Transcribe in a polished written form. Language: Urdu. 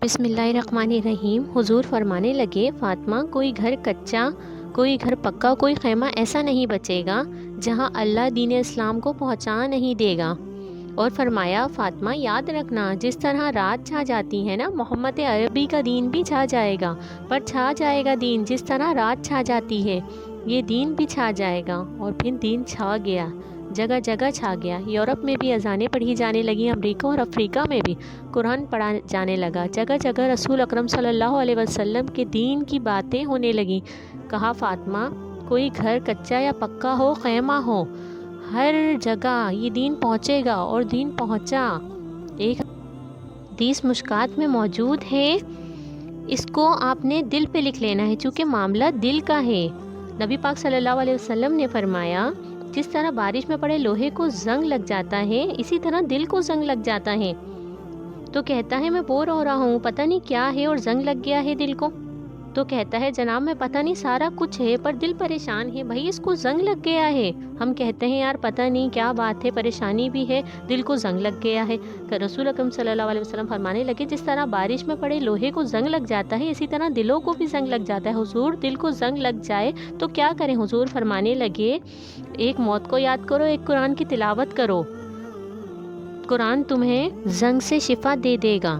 بسم اللہ الرحمن الرحیم۔ حضور فرمانے لگے، فاطمہ کوئی گھر کچا، کوئی گھر پکا، کوئی خیمہ ایسا نہیں بچے گا جہاں اللہ دین اسلام کو پہنچا نہیں دے گا۔ اور فرمایا، فاطمہ یاد رکھنا، جس طرح رات چھا جاتی ہے نا، محمد عربی کا دین بھی چھا جائے گا، پر چھا جائے گا دین جس طرح رات چھا جاتی ہے، یہ دین بھی چھا جائے گا۔ اور پھر دین چھا گیا، جگہ جگہ چھا گیا۔ یورپ میں بھی اذانیں پڑھی جانے لگیں، امریکہ اور افریقہ میں بھی قرآن پڑھا جانے لگا، جگہ جگہ رسول اکرم صلی اللہ علیہ وسلم کے دین کی باتیں ہونے لگیں۔ کہا، فاطمہ کوئی گھر کچا یا پکا ہو، خیمہ ہو، ہر جگہ یہ دین پہنچے گا، اور دین پہنچا۔ ایک حدیث مشکات میں موجود ہے، اس کو آپ نے دل پہ لکھ لینا ہے، چونکہ معاملہ دل کا ہے۔ نبی پاک صلی اللہ علیہ وسلم نے فرمایا، جس طرح بارش میں پڑے لوہے کو زنگ لگ جاتا ہے، اسی طرح دل کو زنگ لگ جاتا ہے۔ تو کہتا ہے، میں بور ہو رہا ہوں، پتہ نہیں کیا ہے، اور زنگ لگ گیا ہے دل کو۔ تو کہتا ہے، جناب میں پتہ نہیں سارا کچھ ہے، پر دل پریشان ہے، بھائی اس کو زنگ لگ گیا ہے۔ ہم کہتے ہیں، یار پتہ نہیں کیا بات ہے، پریشانی بھی ہے، دل کو زنگ لگ گیا ہے۔ کہ رسول اکرم صلی اللہ علیہ وسلم فرمانے لگے، جس طرح بارش میں پڑے لوہے کو زنگ لگ جاتا ہے، اسی طرح دلوں کو بھی زنگ لگ جاتا ہے۔ حضور دل کو زنگ لگ جائے تو کیا کریں؟ حضور فرمانے لگے، ایک موت کو یاد کرو، ایک قرآن کی تلاوت کرو، قرآن تمہیں زنگ سے شفا دے دے گا۔